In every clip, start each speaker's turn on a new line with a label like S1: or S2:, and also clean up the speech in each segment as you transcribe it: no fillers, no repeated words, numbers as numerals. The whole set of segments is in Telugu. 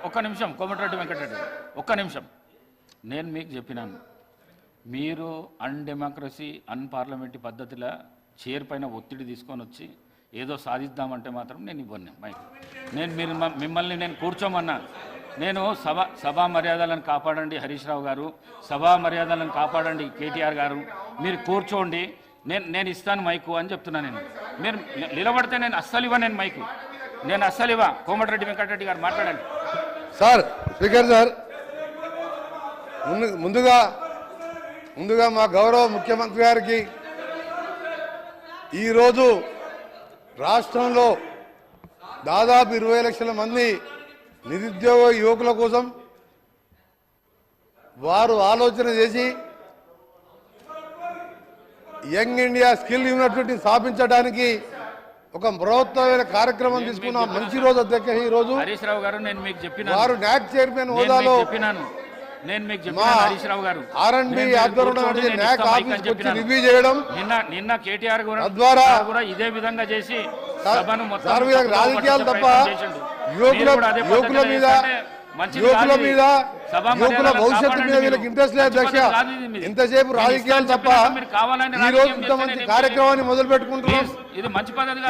S1: ఒక్క నిమిషం కోమటిరెడ్డి వెంకటరెడ్డి ఒక్క నిమిషం. నేను మీకు చెప్పినాను, మీరు అన్డెమోక్రసీ అన్పార్లమెంటరీ పద్ధతిలో చైర్ పైన ఒత్తిడి తీసుకొని వచ్చి ఏదో సాధిద్దామంటే మాత్రం నేను ఇవ్వను మైక్. నేను మిమ్మల్ని నేను కూర్చోమన్నా. నేను సభా మర్యాదలను కాపాడండి హరీష్ రావు గారు, సభా మర్యాదలను కాపాడండి కేటీఆర్ గారు, మీరు కూర్చోండి, నేను ఇస్తాను మైకు అని చెప్తున్నాను. మీరు నిలబడితే నేను అస్సలు ఇవ్వ, నేను మైకు నేను అస్సలు ఇవ్వ. కోమటిరెడ్డి వెంకటరెడ్డి గారు మాట్లాడండి.
S2: సార్ స్పీకర్ సార్, ముందుగా మా గౌరవ ముఖ్యమంత్రి గారికి ఈరోజు రాష్ట్రంలో దాదాపు 20 లక్షల మంది నిరుద్యోగ యువకుల కోసం వారు ఆలోచన చేసి యంగ్ ఇండియా స్కిల్ యూనివర్సిటీ స్థాపించడానికి ఒక బృహత్తమైన కార్యక్రమం తీసుకున్న మంచి రోజు అధ్యక్ష. ఈ రోజు
S1: హరీష్ రావు గారు నేను మీకు చెప్పిన
S2: వారు నాక్ చైర్మన్ హోదాలో
S1: హరీష్ రావు గారు
S2: R&D ఆధ్వర్యంలో నాక్ ఆఫీస్ వచ్చి రివ్యూ చేయడం,
S1: నిన్న కేటీఆర్
S2: ద్వారా
S1: కూడా ఇదే విధంగా చేసి
S2: రాజకీయాలు తప్ప యువకుల మీద యువకుల భవిష్యత్తు మీద వీళ్ళకి ఇంట్రెస్ట్ లేదు అధ్యక్ష. ఇంతసేపు రాజకీయాలు తప్ప ఈ రోజు ఇంతమంది కార్యక్రమాన్ని మొదలు పెట్టుకుంటున్నాం.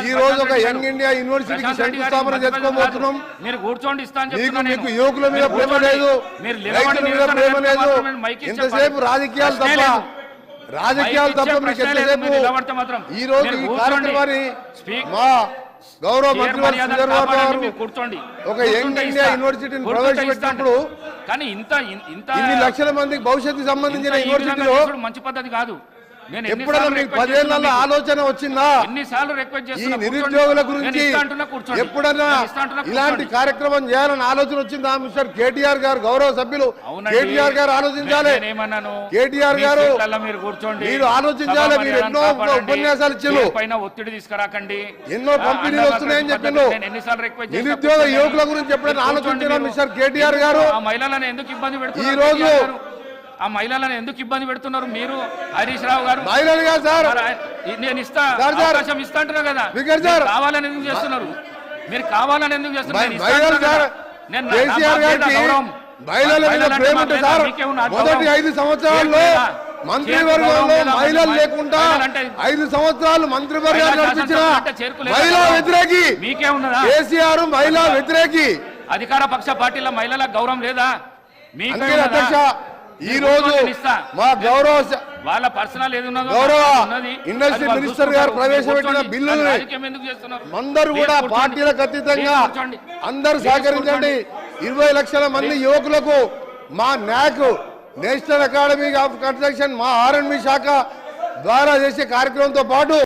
S2: ఈ రోజు ఒక యంగ్ ఇండియా యూనివర్సిటీకి శంకుస్థాపన చేసుకోబోతున్నాం. మీకు యువకుల మీద ప్రేమ లేదు, రైతుల మీద ప్రేమ లేదు. ఇంతసేపు రాజకీయాలు తప్ప మీకు ఎంతసేపు ఈ రోజు ఈ కార్యక్రమాన్ని మా గౌరవ మంత్రి
S1: కూర్చోండి
S2: ఒక యంగ్ ఇండియా యూనివర్సిటీని ప్రవేశపెట్టినప్పుడు
S1: కానీ
S2: ఇన్ని లక్షల మందికి భవిష్యత్తుకు సంబంధించిన యూనివర్సిటీలో
S1: మంచి పద్ధతి కాదు.
S2: ఎప్పుడైనా మీకు 10 ఏళ్ల ఆలోచన వచ్చిందా ఈ నిరుద్యోగుల గురించి? ఎప్పుడైనా ఇలాంటి కార్యక్రమం చేయాలని ఆలోచన వచ్చిందా? మిస్టర్ కేటీఆర్ గారు, గౌరవ సభ్యులు కేటీఆర్ గారు ఆలోచించాలి. కేటీఆర్ గారు మీరు ఆలోచించాలి. మీరు ఎన్నో ఉపన్యాసాలు ఇచ్చారు,
S1: ఒత్తిడి తీసుకురాకండి,
S2: ఎన్నో కంపెనీలు వస్తున్నాయని చెప్పిండు. నిరుద్యోగ యువకుల గురించి ఎప్పుడైనా ఆలోచించారా మిస్టర్ కేటీఆర్ గారు?
S1: మహిళలను ఎందుకు ఇబ్బంది పెడుతున్నారు?
S2: ఈ రోజు
S1: ఆ మహిళలను ఎందుకు ఇబ్బంది పెడుతున్నారు మీరు? హరీష్ రావు గారు నేను అవకాశం ఇస్తా అంటున్నా కదా, కావాలని ఎందుకు చేస్తున్నారు? మీరు కావాలని ఎందుకు చేస్తున్నారు?
S2: మొదటి 5 సంవత్సరాల్లో మంత్రివర్గంలో మహిళలు లేకుండా 5 సంవత్సరాలు మంత్రివర్గాలు నడిపించిన మహిళా వ్యతిరేకి
S1: మీకే ఉన్నదా?
S2: కేసీఆర్ మహిళా వ్యతిరేకి.
S1: అధికార పక్ష పార్టీల మహిళలకు గౌరవం లేదా? మీకు
S2: అధ్యక్ష ఈ రోజు మా గౌరవ
S1: వాళ్ళ పర్సనల్
S2: గౌరవ ఇండస్ట్రీ మినిస్టర్ గారు ప్రవేశపెట్టిన బిల్లులు అందరూ కూడా పార్టీలకు అతీతంగా అందరూ సహకరించండి. 20 లక్షల మంది యువకులకు మా నాక్ నేషనల్ అకాడమీ ఆఫ్ కన్స్ట్రక్షన్ మా R&D శాఖ ద్వారా చేసే కార్యక్రమంతో పాటు